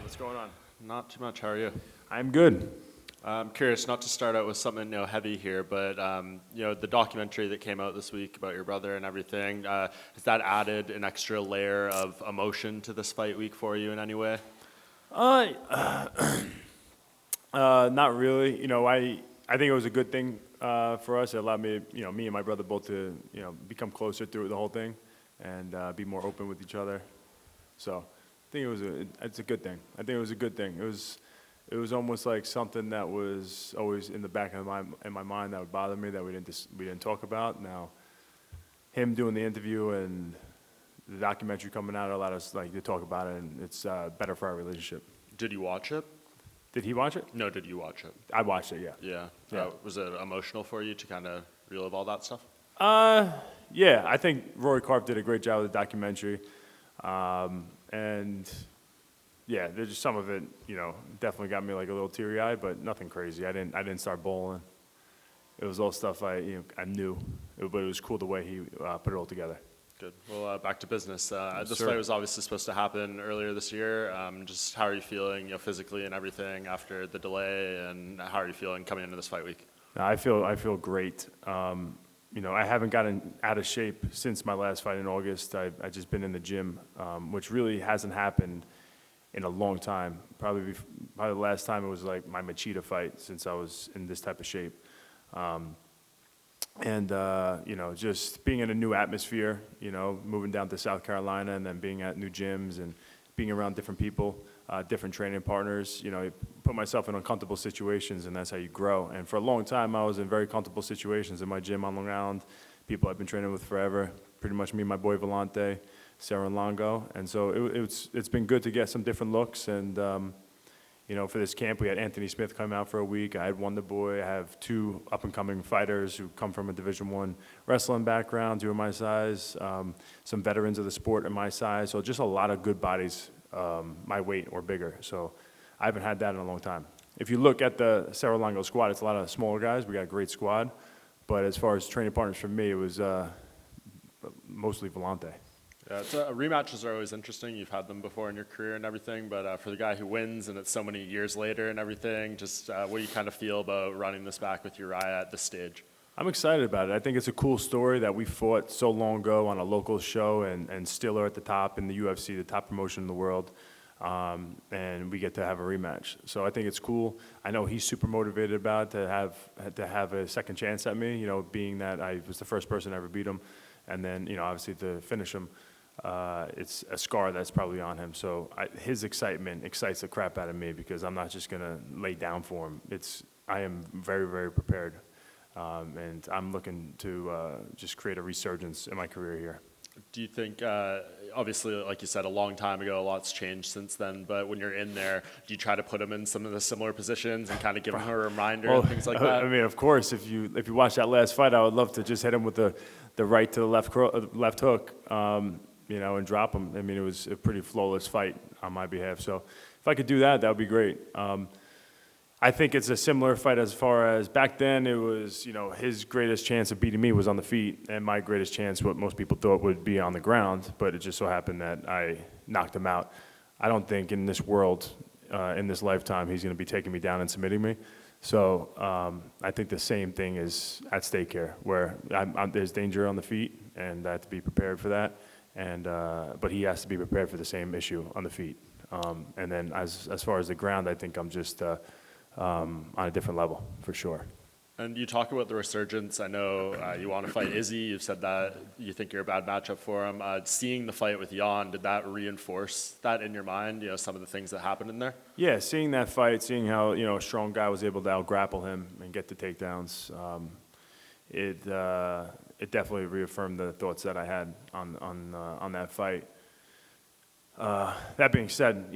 What's going on? Not too much. How are you? I'm good. I'm curious, not to start out with something heavy here, but the documentary that came out this week about your brother and everything, has that added an extra layer of emotion to this fight week for you in any way? Uh, Not really. I think it was a good thing for us. It allowed me and my brother both to, become closer through the whole thing and be more open with each other. So I think it's a good thing. I think it was a good thing. It was almost like something that was always in the back of my mind that would bother me that we didn't talk about. Now, him doing the interview and the documentary coming out allowed us to talk about it, and it's better for our relationship. Did you watch it? Did he watch it? No, did you watch it? I watched it. Yeah. Yeah. Yeah. Was it emotional for you to kind of relive all that stuff? Yeah. I think Rory Karp did a great job with the documentary, and yeah, there's just some of it, definitely got me like a little teary-eyed, but nothing crazy. I didn't start bawling. It was all stuff I knew, but it was cool the way he put it all together. Good. Well, back to business. This Sure. fight was obviously supposed to happen earlier this year. Just how are you feeling, physically and everything after the delay, and how are you feeling coming into this fight week? I feel great. I haven't gotten out of shape since my last fight in August. I've just been in the gym, which really hasn't happened in a long time. Probably the last time it was like my Machida fight since I was in this type of shape. Just being in a new atmosphere, moving down to South Carolina and then being at new gyms and being around different people, different training partners, you put myself in uncomfortable situations, and that's how you grow. And for a long time, I was in very comfortable situations in my gym on Long Island, people I've been training with forever, pretty much me and my boy Volante, Sarah and Longo. And so it's been good to get some different looks. And, for this camp, we had Anthony Smith come out for a week. I had Wonder Boy. I have two up-and-coming fighters who come from a Division I wrestling background, who are my size, some veterans of the sport are my size. So just a lot of good bodies, my weight or bigger. So I haven't had that in a long time. If you look at the Sarah Longo squad, it's a lot of smaller guys. We got a great squad. But as far as training partners for me, it was mostly Volante. Yeah, rematches are always interesting. You've had them before in your career and everything, but for the guy who wins and it's so many years later and everything, just what do you kind of feel about running this back with Uriah at this stage? I'm excited about it. I think it's a cool story that we fought so long ago on a local show and still are at the top in the UFC, the top promotion in the world, and we get to have a rematch. So I think it's cool. I know he's super motivated about it, to have a second chance at me, being that I was the first person to ever beat him, and then, obviously to finish him. It's a scar that's probably on him. So his excitement excites the crap out of me because I'm not just going to lay down for him. I am very, very prepared. And I'm looking to just create a resurgence in my career here. Do you think, obviously, like you said, a long time ago, a lot's changed since then, but when you're in there, do you try to put him in some of the similar positions and kind of give him a reminder and things like that? I mean, of course, if you watch that last fight, I would love to just hit him with the right to the left hook, and drop him. I mean, it was a pretty flawless fight on my behalf. So if I could do that, that would be great. I think it's a similar fight as far as back then. It was, his greatest chance of beating me was on the feet, and my greatest chance, what most people thought, would be on the ground. But it just so happened that I knocked him out. I don't think in this world, in this lifetime, he's going to be taking me down and submitting me. So I think the same thing is at stake here, where there's danger on the feet, and I have to be prepared for that. But he has to be prepared for the same issue on the feet. And then as far as the ground, I think I'm just on a different level for sure. And you talk about the resurgence. I know you want to fight Izzy. You've said that you think you're a bad matchup for him. Seeing the fight with Jan, did that reinforce that in your mind, some of the things that happened in there? Yeah, seeing that fight, seeing how, a strong guy was able to out-grapple him and get the takedowns, it definitely reaffirmed the thoughts that I had on that fight. That being said,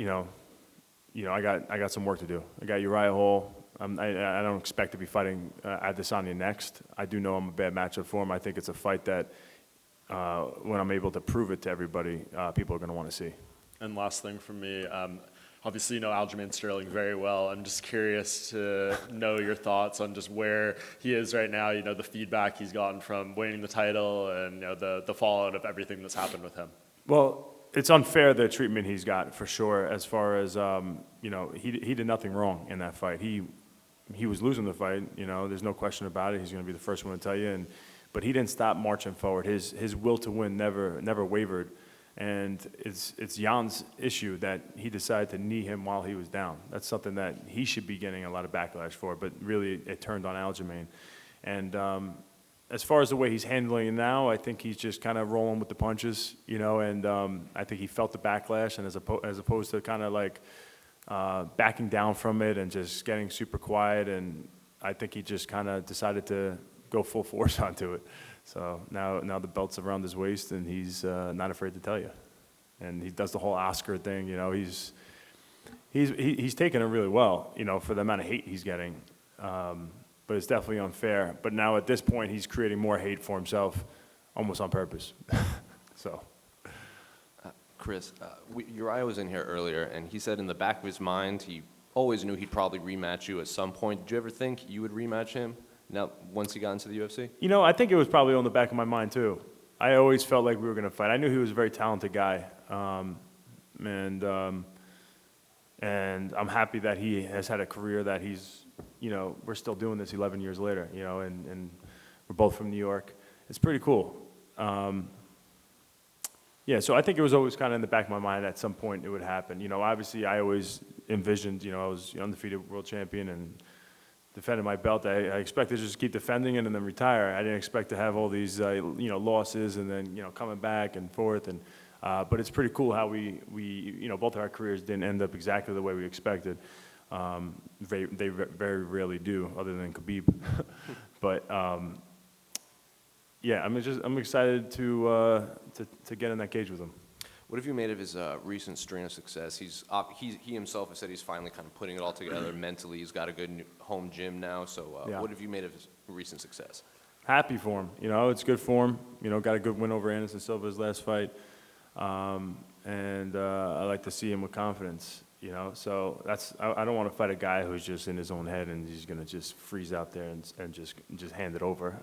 I got some work to do. I got Uriah Hall. I don't expect to be fighting Adesanya next. I do know I'm a bad matchup for him. I think it's a fight that when I'm able to prove it to everybody, people are going to want to see. And last thing from me, obviously you know Aljamain Sterling very well. I'm just curious to know your thoughts on just where he is right now, the feedback he's gotten from winning the title and the fallout of everything that's happened with him. Well, it's unfair the treatment he's got for sure. As far as he did nothing wrong in that fight. He was losing the fight. There's no question about it. He's going to be the first one to tell you. But he didn't stop marching forward. His will to win never wavered. And it's Jan's issue that he decided to knee him while he was down. That's something that he should be getting a lot of backlash for. But really, it turned on Aljamain. And as far as the way he's handling it now, I think he's just kind of rolling with the punches, and I think he felt the backlash, and as opposed to kind of like backing down from it and just getting super quiet, and I think he just kind of decided to go full force onto it. So now the belt's around his waist, and he's not afraid to tell you. And he does the whole Oscar thing, he's taken it really well, for the amount of hate he's getting. But it's definitely unfair. But now at this point, he's creating more hate for himself, almost on purpose. So. Chris, Uriah was in here earlier, and he said in the back of his mind, he always knew he'd probably rematch you at some point. Did you ever think you would rematch him now once he got into the UFC? I think it was probably on the back of my mind, too. I always felt like we were going to fight. I knew he was a very talented guy. And I'm happy that he has had a career that he's, we're still doing this 11 years later, and we're both from New York. It's pretty cool. Yeah, so I think it was always kind of in the back of my mind at some point it would happen. Obviously I always envisioned, I was undefeated world champion and defended my belt. I expected to just keep defending it and then retire. I didn't expect to have all these, losses and then, coming back and forth. And but it's pretty cool how we both of our careers didn't end up exactly the way we expected. They very rarely do, other than Khabib. But yeah, I'm excited to get in that cage with him. What have you made of his recent string of success? He himself has said he's finally kind of putting it all together mentally. He's got a good home gym now. So Yeah. What have you made of his recent success? Happy for him. It's good for him. Got a good win over Anderson Silva's last fight. And I like to see him with confidence. So I don't want to fight a guy who's just in his own head and he's going to just freeze out there and just hand it over.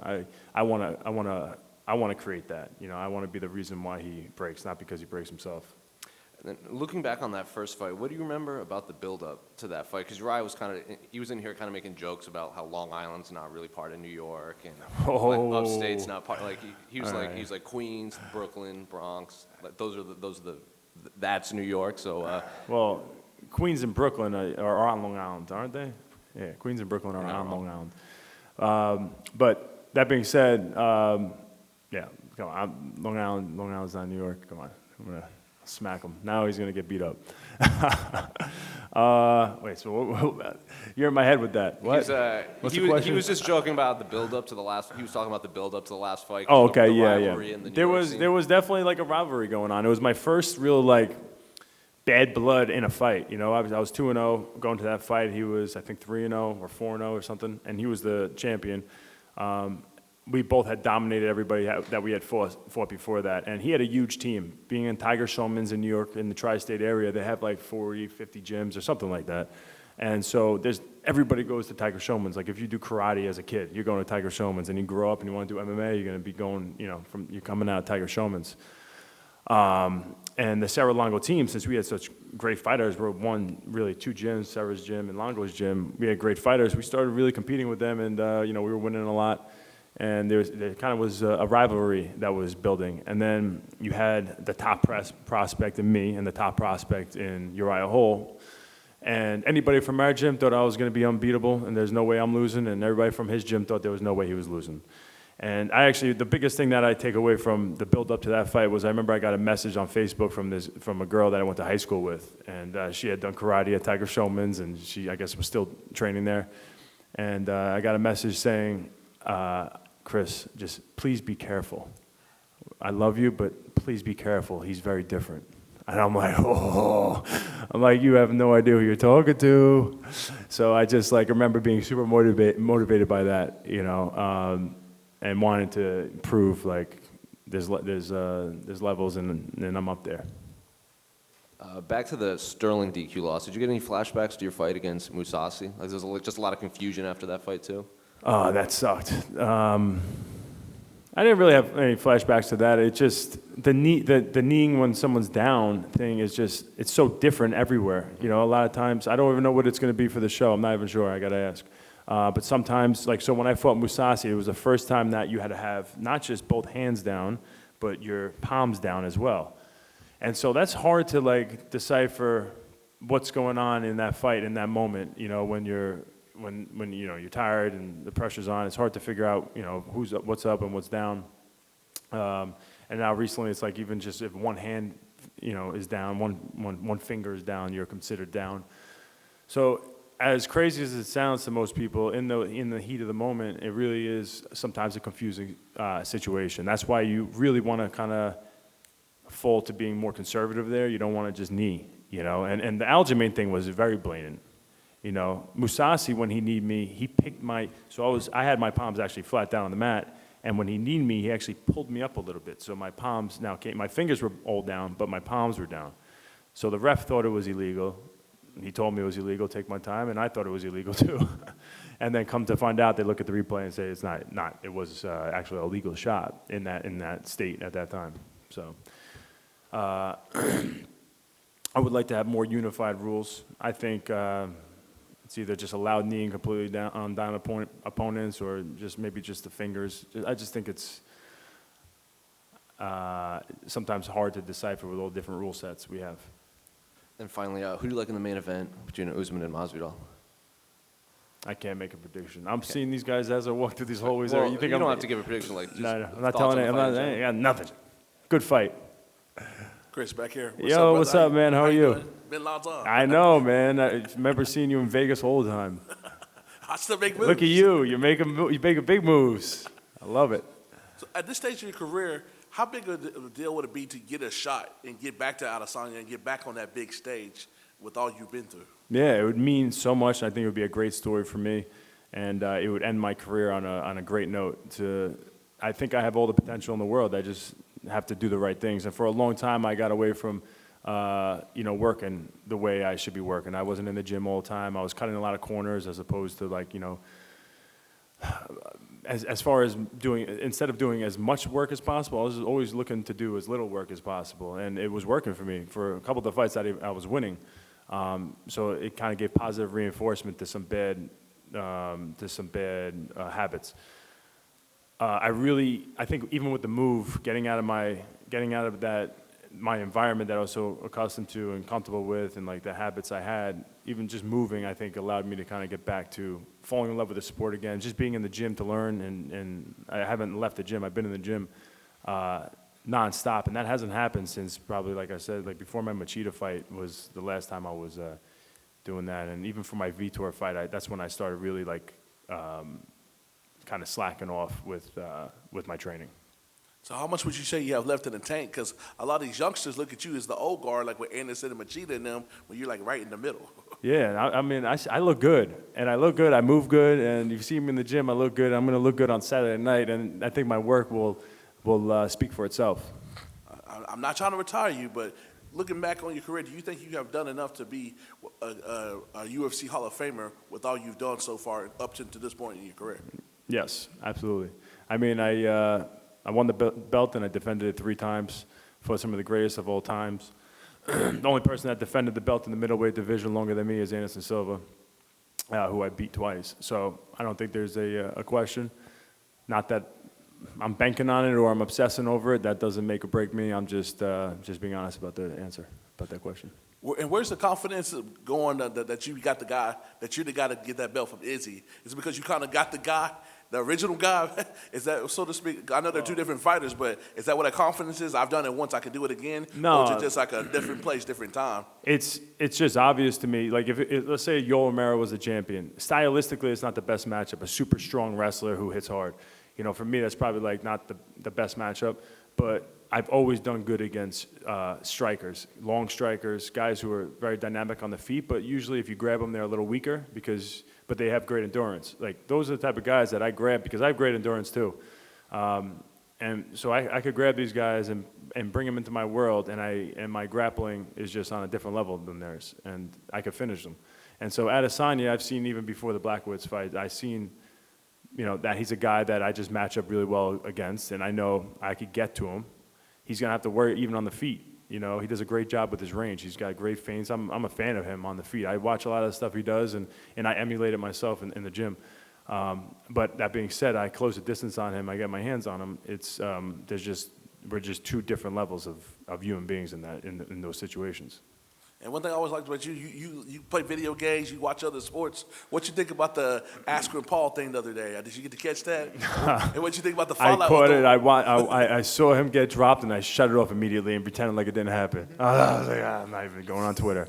I want to create that. I want to be the reason why he breaks, not because he breaks himself. And then looking back on that first fight, what do you remember about the build-up to that fight? Because Uriah was he was in here kind of making jokes about how Long Island's not really part of New York and upstate's not part. Like he was like he's like Queens, Brooklyn, Bronx. Like those are that's New York. So well, Queens and Brooklyn are on Long Island, aren't they? Yeah, Queens and Brooklyn are on Long Island. But that being said, yeah, come on, Long Island's not New York. Come on, I'm gonna smack him. Now he's gonna get beat up. Wait, so you're in my head with that. What? What's the question? He was just joking about the build-up to the last. He was talking about the build-up to the last fight. Oh, okay, the yeah. In the there was definitely like a rivalry going on. It was my first real like bad blood in a fight. I was 2-0 going to that fight. He was I think 3-0 or 4-0 or something, and he was the champion. We both had dominated everybody that we had fought before that. And he had a huge team. Being in Tiger Showman's in New York, in the tri-state area, they have like 40, 50 gyms or something like that. And so everybody goes to Tiger Showman's. Like if you do karate as a kid, you're going to Tiger Showman's. And you grow up and you want to do MMA, you're going to be going, you're coming out of Tiger Showman's. And the Cerro Longo team, since we had such great fighters, we won really two gyms, Cerro's gym and Longo's gym. We had great fighters. We started really competing with them, and we were winning a lot. And there kind of was a rivalry that was building. And then you had the top prospect in me and the top prospect in Uriah Hall. And anybody from our gym thought I was going to be unbeatable and there's no way I'm losing. And everybody from his gym thought there was no way he was losing. And the biggest thing that I take away from the build up to that fight was I remember I got a message on Facebook from a girl that I went to high school with. And she had done karate at Tiger Showman's and she, I guess, was still training there. And I got a message saying, Chris, just please be careful. I love you, but please be careful. He's very different. And I'm like, you have no idea who you're talking to. So I just remember being super motivated by that, and wanting to prove there's levels and I'm up there. Back to the Sterling DQ loss. Did you get any flashbacks to your fight against Mousasi? There's just a lot of confusion after that fight too. Oh, that sucked. I didn't really have any flashbacks to that. It just the kneeing when someone's down thing is just it's so different everywhere. You know, a lot of times I don't even know what it's going to be for the show. I'm not even sure. I got to ask. But sometimes, like so, when I fought Mousasi, it was the first time that you had to have not just both hands down, but your palms down as well. And so that's hard to like decipher what's going on in that fight in that moment. You know, when you're you're tired and the pressure's on, it's hard to figure out, you know, what's up and what's down. And now recently, it's like even just if one hand, you know, is down, one finger is down, you're considered down. So as crazy as it sounds to most people, in the heat of the moment, it really is sometimes a confusing situation. That's why you really want to kind of fall to being more conservative there. You don't want to just knee, you know. And the Aljamain thing was very blatant. You know, Mousasi, when he kneed me, he picked I had my palms actually flat down on the mat, and when he kneed me, he actually pulled me up a little bit. So my palms my fingers were all down, but my palms were down. So the ref thought it was illegal. He told me it was illegal, take my time, and I thought it was illegal too. And then come to find out, they look at the replay and say it's not. It was actually a legal shot in that state at that time. So I would like to have more unified rules. I think it's either just allowed kneeing completely down opponents or maybe just the fingers. I just think it's sometimes hard to decipher with all the different rule sets we have. And finally, who do you like in the main event between Usman and Masvidal? I can't make a prediction. I'm seeing these guys as I walk through these hallways. Well, you think don't have to give a prediction like just No, I'm not telling you. I got nothing. Good fight. Chris, back here. What's up, man? How are you? Doing? Been a long time. I know, man. I remember seeing you in Vegas all the time. I still make moves. Look at you. You're making big moves. I love it. So at this stage of your career, how big of a deal would it be to get a shot and get back to Adesanya and get back on that big stage with all you've been through? Yeah, it would mean so much. I think it would be a great story for me, and it would end my career on a great note. I think I have all the potential in the world. I just have to do the right things. And for a long time, I got away from working the way I should be working. I wasn't in the gym all the time. I was cutting a lot of corners as opposed to as far as instead of doing as much work as possible, I was always looking to do as little work as possible. And it was working for me for a couple of the fights that I was winning. So it kind of gave positive reinforcement to some bad habits. I think even with the move, getting out of my environment that I was so accustomed to and comfortable with, and like the habits I had, even just moving, I think allowed me to kind of get back to falling in love with the sport again. Just being in the gym to learn, and I haven't left the gym. I've been in the gym nonstop, and that hasn't happened since probably, like I said, like before my Machida fight was the last time I was doing that. And even for my Vitor fight, that's when I started really kind of slacking off with my training. So how much would you say you have left in the tank? Because a lot of these youngsters look at you as the old guard, like with Anderson and Machida and them, when you're like right in the middle. Yeah, I mean, I look good, and I look good, I move good, and you see me in the gym, I look good. I'm going to look good on Saturday night, and I think my work will speak for itself. I'm not trying to retire you, but looking back on your career, do you think you have done enough to be a UFC Hall of Famer with all you've done so far up to this point in your career? Yes, absolutely. I mean, I won the belt, and I defended it 3 times for some of the greatest of all times. The only person that defended the belt in the middleweight division longer than me is Anderson Silva, who I beat twice. So I don't think there's a question. Not that I'm banking on it or I'm obsessing over it. That doesn't make or break me. I'm just being honest about the answer, about that question. And where's the confidence going that you got the guy, that you're the guy to get that belt from Izzy? Is it because you kind of got the guy, the original guy? Is that, so to speak, I know they're 2 different fighters, but is that what that confidence is? I've done it once, I can do it again? No. Or is it just like a different place, different time? It's just obvious to me. Like, let's say Yoel Romero was a champion. Stylistically, it's not the best matchup. A super strong wrestler who hits hard. You know, for me, that's probably like not the best matchup. But I've always done good against strikers, long strikers, guys who are very dynamic on the feet. But usually, if you grab them, they're a little weaker but they have great endurance. Like, those are the type of guys that I grab because I have great endurance too. And so I could grab these guys and bring them into my world, and my grappling is just on a different level than theirs, and I could finish them. And so Adesanya, I've seen even before the Blachowicz fight, I've seen that he's a guy that I just match up really well against, and I know I could get to him. He's going to have to worry even on the feet. He does a great job with his range. He's got great feints. I'm a fan of him on the feet. I watch a lot of the stuff he does, and I emulate it myself in the gym. But that being said, I close the distance on him. I get my hands on him. We're just two different levels of human beings in those situations. And one thing I always liked about you, you play video games, you watch other sports. What you think about the Askren Paul thing the other day? Did you get to catch that? And what you think about the I fallout? caught it. I saw him get dropped, and I shut it off immediately and pretended like it didn't happen. I was like, I'm not even going on Twitter.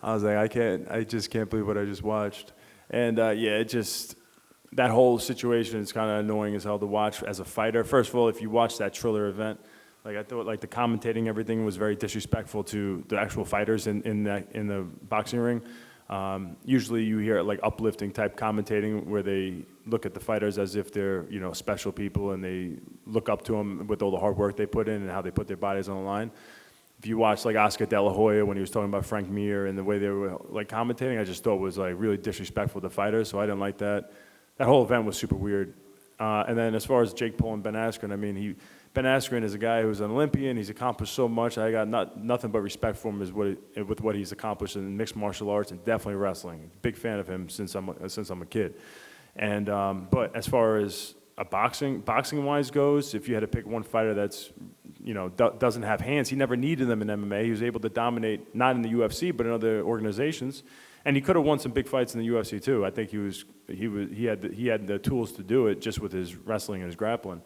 I was like, I just can't believe what I just watched. And that whole situation is kind of annoying as hell to watch as a fighter. First of all, if you watch that Triller event, I thought the commentating, everything was very disrespectful to the actual fighters in the boxing ring. Usually you hear uplifting type commentating where they look at the fighters as if they're special people, and they look up to them with all the hard work they put in and how they put their bodies on the line. If you watch Oscar De La Hoya when he was talking about Frank Mir and the way they were commentating, I just thought was really disrespectful to fighters. So I didn't like that. That whole event was super weird. And then as far as Jake Paul and Ben Askren, Ben Askren is a guy who's an Olympian. He's accomplished so much. I got nothing but respect for him with what he's accomplished in mixed martial arts and definitely wrestling. Big fan of him since I'm a kid. And but as far as boxing wise goes, if you had to pick one fighter that's doesn't have hands, he never needed them in MMA. He was able to dominate not in the UFC but in other organizations, and he could have won some big fights in the UFC too. I think he had the tools to do it just with his wrestling and his grappling.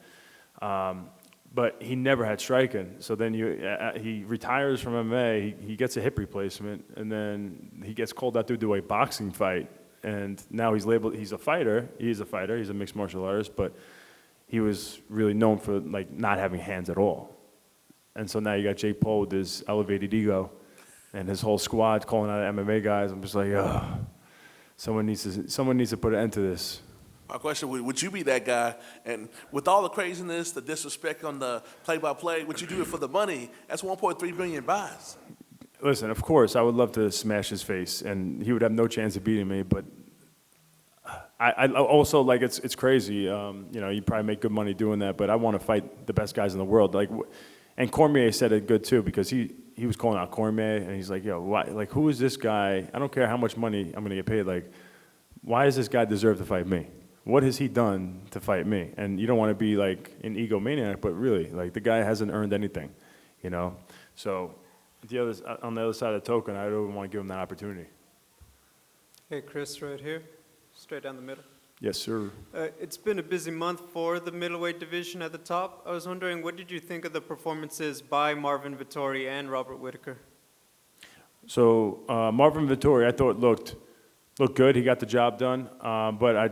But he never had striking. So then he retires from MMA, he gets a hip replacement, and then he gets called out to do a boxing fight. And now he's labeled, he's a fighter, he's a mixed martial artist, but he was really known for not having hands at all. And so now you got Jake Paul with his elevated ego and his whole squad calling out MMA guys. I'm just like, someone needs to put an end to this. My question, would you be that guy? And with all the craziness, the disrespect on the play-by-play, would you do it for the money? That's 1.3 billion buys. Listen, of course, I would love to smash his face, and he would have no chance of beating me, but I also, it's crazy. You probably make good money doing that, but I want to fight the best guys in the world. And Cormier said it good, too, because he was calling out Cormier, and he's like, why, who is this guy? I don't care how much money I'm going to get paid. Why does this guy deserve to fight me? What has he done to fight me? And you don't want to be an egomaniac, but really, the guy hasn't earned anything, So on the other side of the token, I don't want to give him that opportunity. Hey, Chris, right here, straight down the middle. Yes, sir. It's been a busy month for the middleweight division at the top. I was wondering, what did you think of the performances by Marvin Vettori and Robert Whittaker? So Marvin Vettori, I thought looked good. He got the job done, but I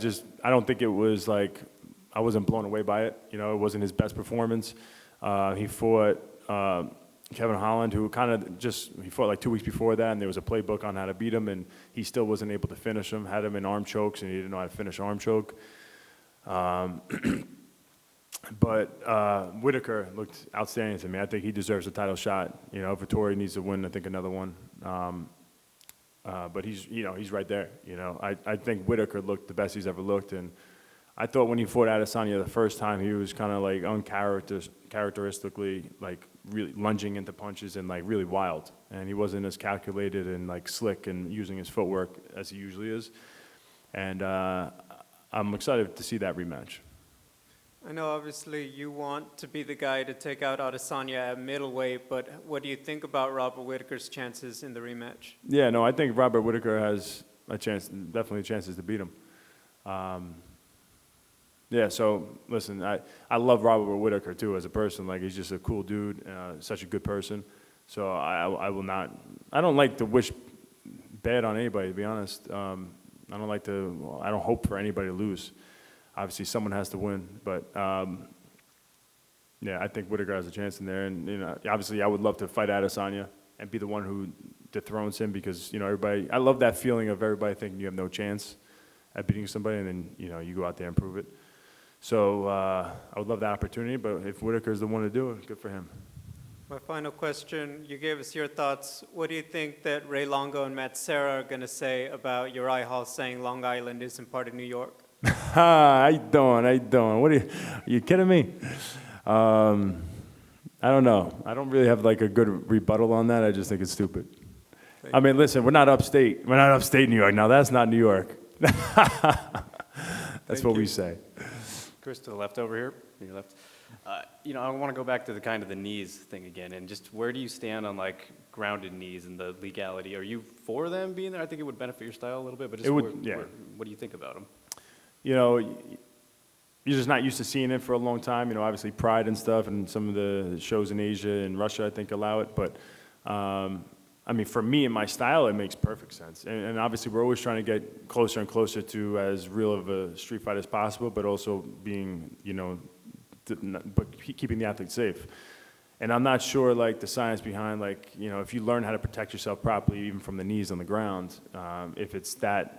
don't think it was I wasn't blown away by it. It wasn't his best performance. He fought Kevin Holland, who he fought 2 weeks before that, and there was a playbook on how to beat him, and he still wasn't able to finish him. Had him in arm chokes, and he didn't know how to finish arm choke. But Whittaker looked outstanding to me. I think he deserves a title shot. Vettori needs to win, I think, another one. But he's right there. I think Whittaker looked the best he's ever looked, and I thought when he fought Adesanya the first time, he was kind of uncharacteristically really lunging into punches and really wild, and he wasn't as calculated and slick and using his footwork as he usually is. And I'm excited to see that rematch. I know obviously you want to be the guy to take out Adesanya at middleweight, but what do you think about Robert Whittaker's chances in the rematch? Yeah, no, I think Robert Whittaker has definitely chances to beat him. Yeah, so listen, I love Robert Whittaker too as a person. He's just a cool dude, such a good person. So I don't like to wish bad on anybody, to be honest. I don't hope for anybody to lose. Obviously, someone has to win, but yeah, I think Whittaker has a chance in there. And obviously, I would love to fight Adesanya and be the one who dethrones him, because everybody. I love that feeling of everybody thinking you have no chance at beating somebody, and then you go out there and prove it. So I would love that opportunity, but if Whittaker's the one to do it, good for him. My final question, you gave us your thoughts. What do you think that Ray Longo and Matt Serra are going to say about Uriah Hall saying Long Island isn't part of New York? How you doing? How you doing? What are you kidding me? I don't know. I don't really have like a good rebuttal on that. I just think it's stupid. I mean, listen, we're not upstate. We're not upstate New York. Now, that's not New York. That's what we say. Chris, to the left over here, to your left. I want to go back to the kind of the knees thing again, and just where do you stand on like grounded knees and the legality? Are you for them being there? I think it would benefit your style a little bit, but just It would, what do you think about them? You're just not used to seeing it for a long time. Obviously Pride and stuff, and some of the shows in Asia and Russia, I think, allow it. But I mean, for me and my style, it makes perfect sense. And obviously, we're always trying to get closer and closer to as real of a street fight as possible, but also being, but keeping the athlete safe. And I'm not sure, like, the science behind, like, if you learn how to protect yourself properly, even from the knees on the ground, if it's that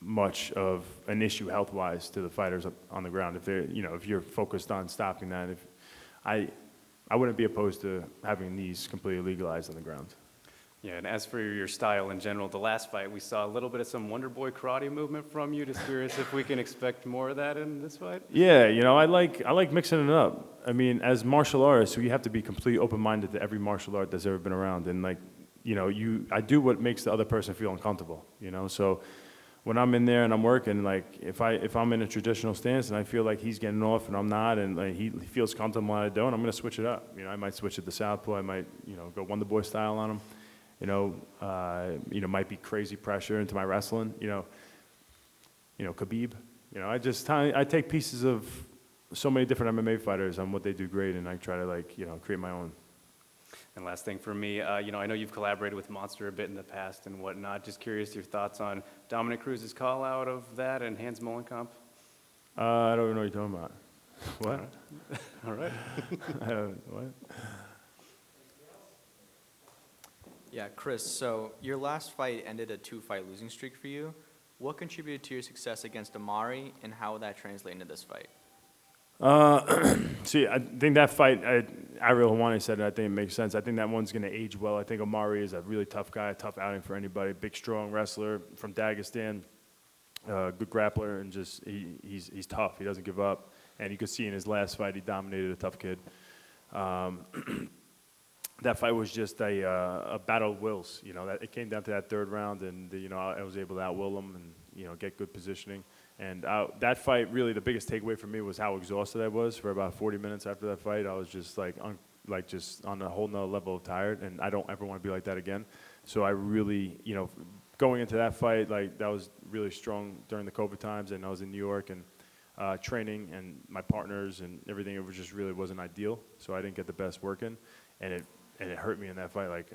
much of an issue health-wise to the fighters on the ground. If they're, if you're focused on stopping that, I wouldn't be opposed to having knees completely legalized on the ground. Yeah, and as for your style in general, the last fight, we saw a little bit of some Wonder Boy karate movement from you. Just curious if we can expect more of that in this fight? Yeah, I like mixing it up. I mean, as martial artists, you have to be completely open-minded to every martial art that's ever been around. And like, I do what makes the other person feel uncomfortable, So when I'm in there and I'm working, like if I'm in a traditional stance and I feel like he's getting off and I'm not, and like he feels comfortable when I don't, I'm gonna switch it up. I might switch it to southpaw. I might go Wonder Boy style on him. Might be crazy pressure into my wrestling. Khabib. I take pieces of so many different MMA fighters on what they do great, and I try to create my own. And last thing for me, I know you've collaborated with Monster a bit in the past and whatnot. Just curious your thoughts on Dominic Cruz's call out of that and Hans Molenkamp. I don't even know what you're talking about. What? All right. What? Yeah, Chris, so your last fight ended a 2-fight losing streak for you. What contributed to your success against Amari, and how would that translate into this fight? See, I think that fight, Ariel Hawani said it, I think it makes sense. I think that one's going to age well. I think Amari is a really tough guy, a tough outing for anybody. Big, strong wrestler from Dagestan, good grappler, and just he's tough. He doesn't give up. And you could see in his last fight, he dominated a tough kid. That fight was just a battle of wills. That it came down to that third round, and I was able to outwill him and get good positioning. And that fight, really, the biggest takeaway for me was how exhausted I was for about 40 minutes after that fight. I was just just on a whole nother level of tired, and I don't ever want to be like that again. So I really, going into that fight, that was really strong during the COVID times, and I was in New York and training, and my partners and everything. It was just really wasn't ideal, so I didn't get the best work in, and it hurt me in that fight.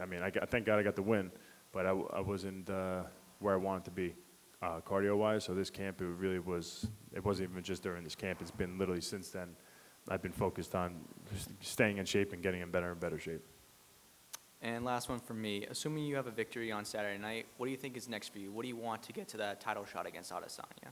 Thank God I got the win, but I wasn't where I wanted to be. Cardio-wise, so this camp, it wasn't even just during this camp, it's been literally since then. I've been focused on staying in shape and getting in better and better shape. And last one from me, assuming you have a victory on Saturday night, what do you think is next for you? What do you want to get to that title shot against Adesanya?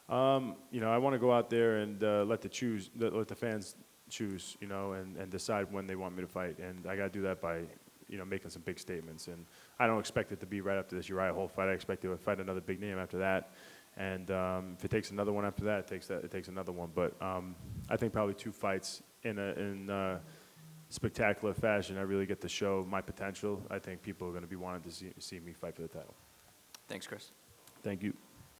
I want to go out there and let the fans choose, and decide when they want me to fight, and I got to do that by making some big statements. And I don't expect it to be right after this Uriah Hall fight. I expect to fight another big name after that. And if it takes another one after that, it takes another one. But I think probably 2 fights in spectacular fashion, I really get to show my potential. I think people are going to be wanting to see me fight for the title. Thanks, Chris. Thank you.